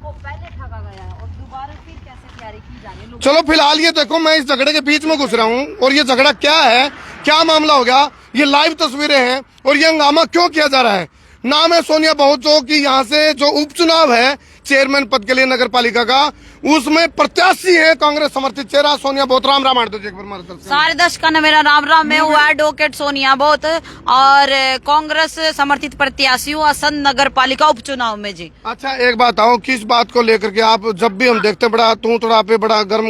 वो पहले ठगा गया है और दोबारा फिर कैसे तैयारी की जा रही है। चलो फिलहाल ये देखो, मैं इस झगड़े के बीच में घुस रहा हूँ और ये झगड़ा क्या है, क्या मामला हो गया, ये लाइव तस्वीरें हैं और ये हंगामा क्यों किया जा रहा है। नाम है सोनिया बहुत, जो कि यहाँ से जो उपचुनाव है चेयरमैन पद के लिए नगर पालिका का, उसमें प्रत्याशी है कांग्रेस समर्थित चेहरा सोनिया बहुत। राम राम आठ एक बार सारे दर्शकों ने मेरा राम राम, मैं हूँ एडवोकेट सोनिया बहुत और कांग्रेस समर्थित प्रत्याशी हूँ असंध नगर पालिका उपचुनाव में जी। अच्छा एक बात आओ, किस बात को लेकर के आप जब भी हम देखते हैं बड़ा तू थोड़ा पे बड़ा गर्म,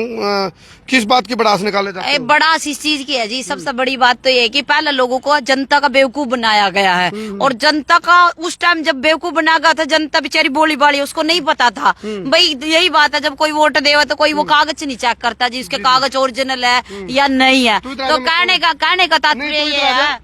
किस बात की बड़ास निकाले जाते हैं? बड़ास इस चीज की है जी, सबसे बड़ी बात तो ये है कि पहले लोगों को जनता का बेवकूफ बनाया गया है और जनता का उस टाइम जब बेवकूफ बनाया गया था, जनता बेचारी बोली बाली, उसको नहीं पता था। भाई यही बात है, जब कोई वोट देवा तो कोई वो कागज नहीं चेक करता जी, उसके कागज ओरिजिनल है या नहीं है। तो कहने का तात्पर्य ये है,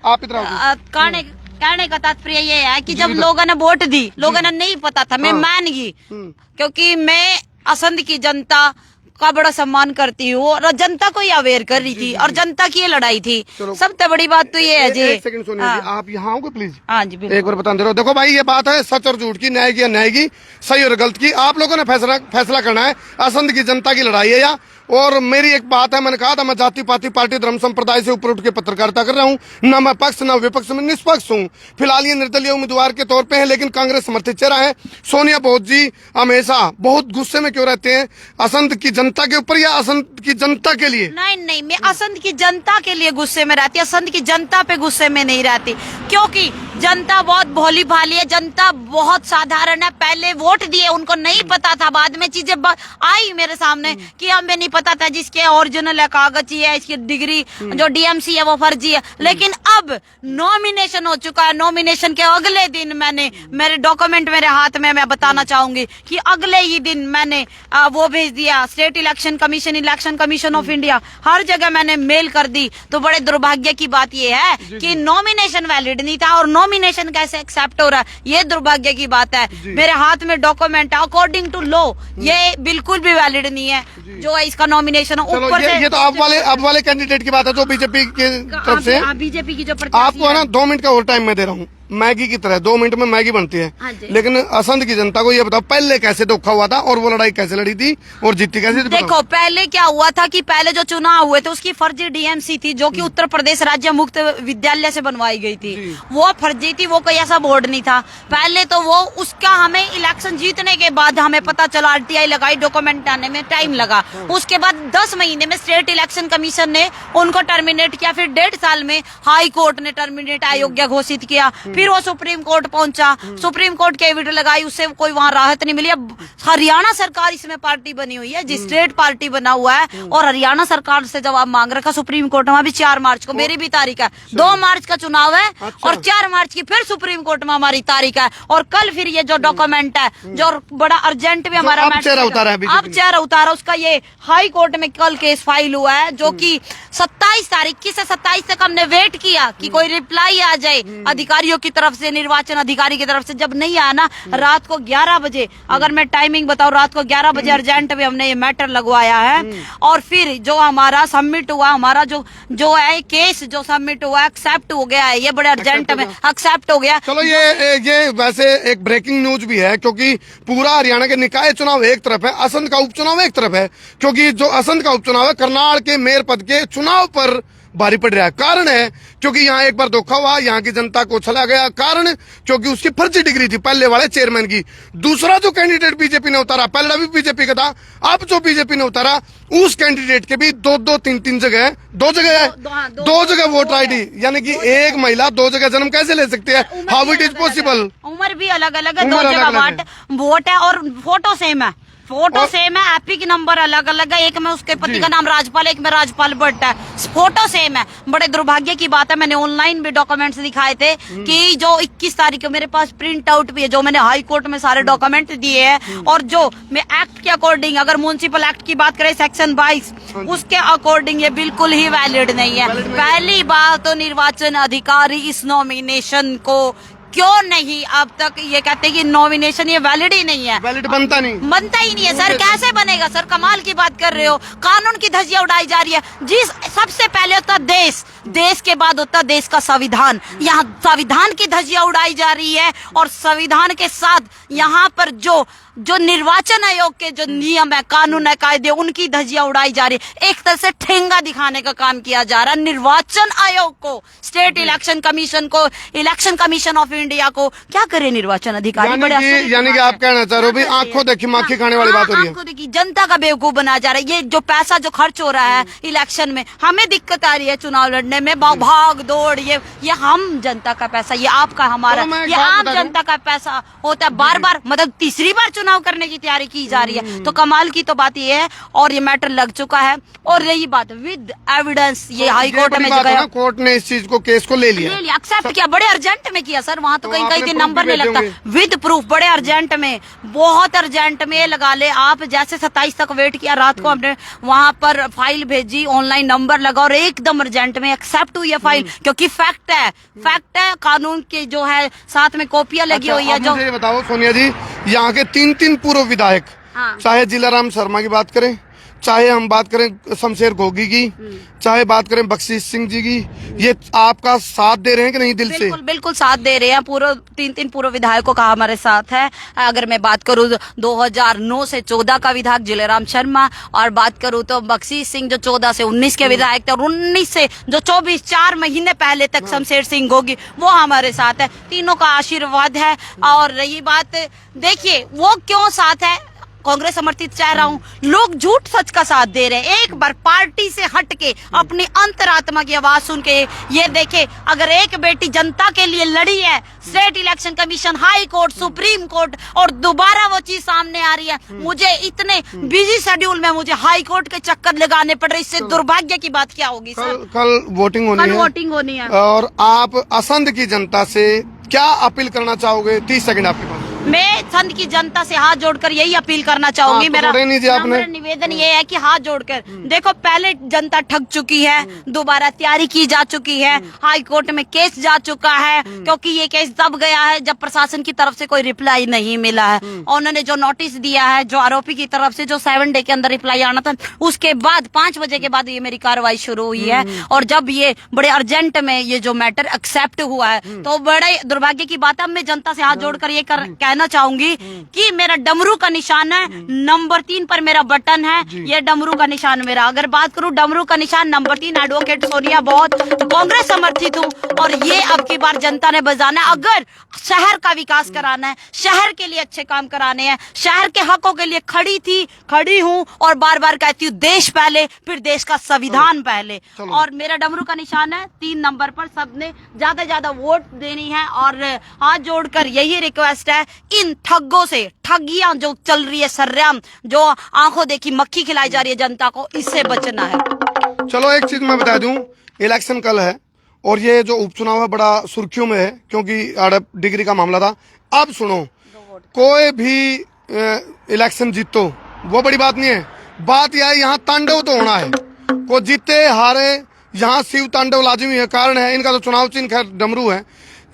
कहने का तात्पर्य ये है कि जब लोगों ने वोट दी, लोगों ने नहीं पता था, मैं मान गई क्योंकि मैं असंध की जनता का बड़ा सम्मान करती हूँ और जनता को ही अवेयर कर रही थी और जनता की ये लड़ाई थी। सबसे बड़ी बात तो ये है जी। एक सेकंड सोनिया जी, आप यहाँ आओगे प्लीज? हाँ जी एक बार बता दे रहा हूँ। देखो भाई, ये बात है सच और झूठ की, न्याय की अन्याय की, सही और गलत की, आप लोगों ने फैसला करना है। असंध की जनता की लड़ाई है या। और मेरी एक बात है, मैंने कहा था मैं जाति पाति पार्टी धर्म संप्रदाय से ऊपर उठ के पत्रकारिता कर रहा हूँ, न मैं पक्ष न विपक्ष में, निष्पक्ष हूँ। फिलहाल ये निर्दलीय उम्मीदवार के तौर पे है, लेकिन कांग्रेस समर्थित चेहरा है। सोनिया बहुत जी हमेशा बहुत गुस्से में क्यों रहते हैं, असंध की जनता के ऊपर या असंध की जनता के लिए? नहीं, मैं असंध की जनता के लिए गुस्से में रहती, असंध की जनता पे गुस्से में नहीं रहती, क्योंकि जनता बहुत भोली भाली है, जनता बहुत साधारण है। पहले वोट दिए, उनको नहीं पता था, बाद में चीजें आई मेरे सामने कि हमें नहीं पता था जिसके ओरिजिनल है कागज ही है, इसकी डिग्री जो डीएमसी है वो फर्जी है। लेकिन अब नॉमिनेशन हो चुका है, नॉमिनेशन के अगले दिन मैंने मेरे डॉक्यूमेंट मेरे हाथ में, मैं बताना चाहूंगी कि अगले ही दिन मैंने वो भेज दिया State Election Commission, Election Commission of India, हर जगह मैंने मेल कर दी। तो बड़े दुर्भाग्य की बात ये है कि नॉमिनेशन वैलिड नहीं था और नॉमिनेशन कैसे एक्सेप्ट हो रहा है, ये दुर्भाग्य की बात है। मेरे हाथ में डॉक्यूमेंट अकॉर्डिंग टू लॉ ये बिल्कुल भी वैलिड नहीं है जो है इसका नॉमिनेशन। ऊपर ये तो आप वाले कैंडिडेट की बात है जो बीजेपी की तरफ से, बीजेपी की जो आपको है ना 2 मिनट का और टाइम मैं दे रहा हूँ, मैगी की तरह 2 मिनट में मैगी बनती है। लेकिन असंध की जनता को ये बताओ पहले कैसे धोखा हुआ था और वो लड़ाई कैसे लड़ी थी और जीती कैसे थी? देखो पहले क्या हुआ था कि पहले जो चुनाव हुए थे उसकी फर्जी डीएमसी थी, जो कि उत्तर प्रदेश राज्य मुक्त विद्यालय से बनवाई गई थी, वो फर्जी थी, वो कोई ऐसा बोर्ड नहीं था। पहले तो वो उसका हमें इलेक्शन जीतने के बाद हमें पता चला, आरटीआई लगाई, डॉक्यूमेंट आने में टाइम लगा। उसके बाद 10 महीने में स्टेट इलेक्शन कमीशन ने उनको टर्मिनेट किया, फिर 1.5 साल में हाई कोर्ट ने टर्मिनेट अयोग्य घोषित किया, फिर वो सुप्रीम कोर्ट पहुंचा, सुप्रीम कोर्ट की एविडेंस लगाई, उससे कोई वहां राहत नहीं मिली। अब हरियाणा सरकार इसमें पार्टी बनी हुई है, जिस स्टेट पार्टी बना हुआ है, और हरियाणा सरकार से जवाब मांग रखा सुप्रीम कोर्ट में। अभी 4 मार्च को मेरी भी तारीख है, 2 मार्च का चुनाव है और 4 मार्च की फिर सुप्रीम कोर्ट में हमारी तारीख है। और कल फिर ये जो डॉक्यूमेंट है जो बड़ा अर्जेंट भी हमारा अब चेहरा उतारा उसका, ये हाई कोर्ट में कल केस फाइल हुआ है, जो कि 27 तारीख की से 27 तक हमने वेट किया कि कोई रिप्लाई आ जाए अधिकारियों की तरफ से, निर्वाचन अधिकारी की तरफ से। जब नहीं आया ना, रात को 11 बजे, अगर मैं टाइमिंग बताऊं, रात को 11 बजे अर्जेंट में हमने ये मैटर लगवाया है और फिर जो हमारा सबमिट हुआ, हमारा जो है केस जो सबमिट हुआ एक्सेप्ट हो गया है, ये बड़े अर्जेंट में एक्सेप्ट हो गया। चलो ये वैसे एक ब्रेकिंग न्यूज भी है, क्योंकि पूरा हरियाणा के निकाय चुनाव एक तरफ है, असंध का उपचुनाव एक तरफ है, क्योंकि जो असंध का उपचुनाव है करनाल के मेयर पद के चुनाव पर भारी पड़ रहा है। कारण है क्योंकि यहाँ एक बार धोखा हुआ, यहाँ की जनता को चला गया। कारण क्योंकि उसकी फर्जी डिग्री थी पहले वाले चेयरमैन की। दूसरा जो कैंडिडेट बीजेपी ने उतारा, पहला भी बीजेपी का था, अब जो बीजेपी ने उतारा उस कैंडिडेट के भी 2-3 जगह है, 2 जगह है, 2 जगह वोटर आईडी, यानी कि एक महिला 2 जगह जन्म कैसे ले सकती है? How it is possible? उम्र भी अलग अलग है, 2 जगह वोट है और फोटो सेम है, फोटो सेम है, एपिक नंबर अलग अलग है, एक में उसके पति का नाम राजपाल, एक में राजपाल भट्ट है, फोटो सेम है। बड़े दुर्भाग्य की बात है, मैंने ऑनलाइन भी डॉक्यूमेंट्स दिखाए थे कि जो 21 तारीख को मेरे पास प्रिंट आउट भी है, जो मैंने हाई कोर्ट में सारे डॉक्यूमेंट दिए हैं, और जो मैं एक्ट के अकॉर्डिंग, अगर म्युनिसिपल एक्ट की बात करें सेक्शन 22, उसके अकॉर्डिंग ये बिल्कुल ही वैलिड नहीं है। पहली बात तो निर्वाचन अधिकारी इस नॉमिनेशन को क्यों नहीं अब तक ये कहते हैं कि नॉमिनेशन ये वैलिड ही नहीं है, वैलिड बनता नहीं। बनता ही नहीं है सर। कैसे बनेगा सर? कमाल की बात कर रहे हो। कानून की धज्जियां उड़ाई जा रही है। जिस सबसे पहले होता देश, देश के बाद होता देश का संविधान। यहाँ संविधान की धज्जियां उड़ाई जा रही है और संविधान के साथ यहाँ पर जो निर्वाचन आयोग के जो नियम है, कानून है, कायदे, उनकी धज्जियां उड़ाई जा रही है। एक तरह से ठेंगा दिखाने का काम किया जा रहा है निर्वाचन आयोग को, स्टेट इलेक्शन कमीशन को, इलेक्शन कमीशन ऑफ इंडिया को। क्या करे निर्वाचन अधिकारी? यानी कि आप कहना चाह रहे हो भी आंखों देखी माखी खाने वाली बात हो रही है। आंखों देखी जनता का बेवकूफ बना जा रहा है। ये जो पैसा जो खर्च हो रहा है इलेक्शन में, हमें दिक्कत आ रही है चुनाव लड़ने में, भाग दौड़, ये हम जनता का पैसा, ये आपका हमारा, ये आम जनता का पैसा होता है। बार बार मतलब तीसरी बार चुनाव करने की तैयारी की जा रही है। तो कमाल की तो बात ये है और ये मैटर लग चुका है। और रही बात विद एविडेंस, ये हाई कोर्ट में गया, कोर्ट ने इस चीज को, केस को ले लिया, एक्सेप्ट किया। बड़े अर्जेंट में किया सर, वहां तो कहीं दिन नंबर नहीं लगता। विद प्रूफ, बड़े अर्जेंट में, बहुत अर्जेंट में लगा ले आप। जैसे 27 तक वेट किया, रात को हमने वहां पर फाइल भेजी, ऑनलाइन नंबर लगा और एकदम अर्जेंट में एक्सेप्ट हुई है फाइल, क्योंकि फैक्ट है कानून के जो है साथ में कॉपियां लगी हुई है। जो मुझे बताओ सोनिया जी, यहाँ के 3 पूर्व विधायक, चाहे जिलाराम शर्मा की बात करें, चाहे हम बात करें शमशेर घोगी की, चाहे बात करें बख्शीश सिंह जी की, ये आपका साथ दे रहे हैं कि नहीं दिल से? बिल्कुल साथ दे रहे हैं। पूर्व 3 पूर्व विधायकों का हमारे साथ है। अगर मैं बात करूं 2009 से 14 का विधायक जिलेराम शर्मा, और बात करूं तो बख्शीश सिंह जो 14 से 19 के विधायक थे, और 19 से जो 24 4 महीने पहले तक शमशेर सिंह घोगी, वो हमारे साथ है। तीनों का आशीर्वाद है। और रही बात, देखिए वो क्यों साथ है, कांग्रेस समर्थित चाह रहा हूँ, लोग झूठ सच का साथ दे रहे हैं। एक बार पार्टी से हट के अपनी अंतरात्मा की आवाज सुन के ये देखे, अगर एक बेटी जनता के लिए लड़ी है, state Election commission, high court, supreme court, और दोबारा वो चीज सामने आ रही है, मुझे इतने बिजी शेड्यूल में मुझे हाई कोर्ट के चक्कर लगाने पड़ रहे, इससे दुर्भाग्य की बात क्या होगी सर? कल वोटिंग होनी है और आप असंध की जनता से क्या अपील करना चाहोगे? 30 सेकंड आपके पास। मैं संघ की जनता से हाथ जोड़कर यही अपील करना चाहूंगी। मेरा निवेदन ये है कि हाथ जोड़कर देखो, पहले जनता ठग चुकी है, दोबारा तैयारी की जा चुकी है, हाई कोर्ट में केस जा चुका है, क्योंकि ये केस तब गया है जब प्रशासन की तरफ से कोई रिप्लाई नहीं मिला है। उन्होंने जो नोटिस दिया है, जो आरोपी की तरफ से जो 7 डे के अंदर रिप्लाई आना था, उसके बाद 5 बजे के बाद ये मेरी कार्रवाई शुरू हुई है। और जब ये बड़े अर्जेंट में ये जो मैटर एक्सेप्ट हुआ है, तो बड़े दुर्भाग्य की बात है। मैं जनता से हाथ जोड़कर ये कहना चाहूंगी कि मेरा डमरू का निशान है, नंबर 3 पर मेरा बटन है, ये डमरू का निशान मेरा। अगर बात करूं डमरू का निशान नंबर 3, एडवोकेट सोनिया बहुत कांग्रेस समर्थित हूं, और ये अब की बार जनता ने बजाना है। अगर शहर का विकास कराना है, शहर के लिए अच्छे काम कराने हैं, शहर के हकों के लिए खड़ी हूं, और बार बार कहती हूँ देश पहले, फिर देश का संविधान पहले। और मेरा डमरू का निशान है 3 नंबर पर। सबने ज्यादा वोट देनी है, और हाथ जोड़कर यही रिक्वेस्ट है, इन ठगों से, ठगियां जो चल रही है सर्राम, जो आंखों देखी मक्खी खिलाई जा रही है जनता को, इससे बचना है। चलो एक चीज मैं बता दूं, इलेक्शन कल है और ये जो उपचुनाव है बड़ा सुर्खियों में है, क्योंकि हड़प डिग्री का मामला था। अब सुनो, कोई भी इलेक्शन जीतो वो बड़ी बात नहीं है, बात यह है यहाँ तांडव तो होना है। को जीते हारे यहाँ शिव तांडव लाजमी है। कारण है इनका तो चुनाव चिन्ह खैर डमरू है।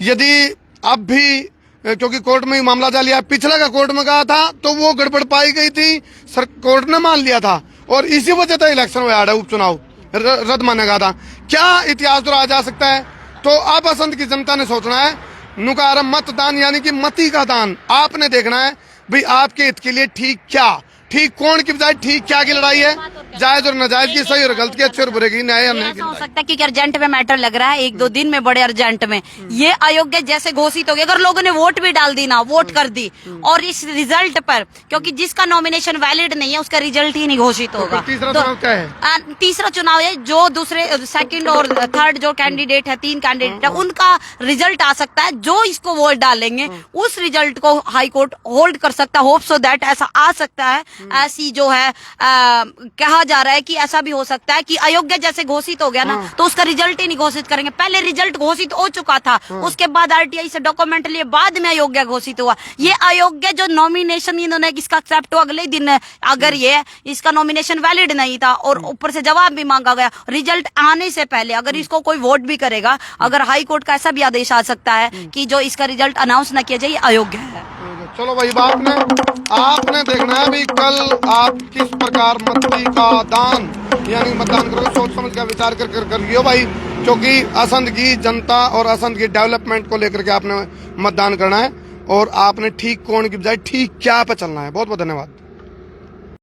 यदि अब भी, क्योंकि कोर्ट में ही मामला जा लिया, पिछला का कोर्ट में कहा था तो वो गड़बड़ पाई गई थी, सर कोर्ट ने मान लिया था, और इसी वजह से इलेक्शन में आड़ा उपचुनाव रद्द माना गया था। क्या इतिहास दोहराया जा सकता है? तो अब असंध की जनता ने सोचना है, नुकार मतदान यानी कि मती का दान। आपने देखना है भाई आपके हित के लिए ठीक कौन की बजाय ठीक क्या की लड़ाई है, जायज और नाजायज की, सही और गलत की, अच्छे और बुरे की, न्याय और अन्याय की। हो सकता है कि अर्जेंट में मैटर लग रहा है, 1-2 दिन में बड़े अर्जेंट में ये अयोग्य जैसे घोषित हो गया। अगर लोगों ने वोट भी डाल दी ना, वोट कर दी, और इस रिजल्ट पर, क्योंकि जिसका नॉमिनेशन वैलिड नहीं है उसका रिजल्ट ही नहीं घोषित होगा। तीसरा चुनाव क्या है? तीसरा चुनाव है, जो दूसरे, सेकंड और थर्ड जो कैंडिडेट है, 3 कैंडिडेट है, उनका रिजल्ट आ सकता है। जो इसको वोट डालेंगे उस रिजल्ट को हाई कोर्ट होल्ड कर सकता है। होप सो दैट ऐसा आ सकता है ऐसी जो है कहा जा रहा है कि ऐसा भी हो सकता है कि अयोग्य जैसे घोषित हो गया ना, तो उसका रिजल्ट ही नहीं घोषित करेंगे। पहले रिजल्ट घोषित हो चुका था, उसके बाद आरटीआई से डॉक्यूमेंट लिए बाद में अयोग्य घोषित हुआ। ये अयोग्य जो नॉमिनेशन इन्होंने इसका एक्सेप्ट हुआ अगले दिन, अगर ये इसका नॉमिनेशन वैलिड नहीं था और ऊपर से जवाब भी मांगा गया, रिजल्ट आने से पहले अगर इसको कोई वोट भी करेगा, अगर हाई कोर्ट का ऐसा भी आदेश आ सकता है कि जो इसका रिजल्ट अनाउंस न किया जाए, ये अयोग्य है। चलो भाई, आपने देखना है भी कल आप किस प्रकार मती का दान यानी मतदान करोगे, सोच समझ कर विचार कर लियो भाई, क्योंकि असंध की जनता और असंध की डेवलपमेंट को लेकर के आपने मतदान करना है और आपने ठीक कोण की बजाय ठीक क्या पे चलना है। बहुत बहुत धन्यवाद।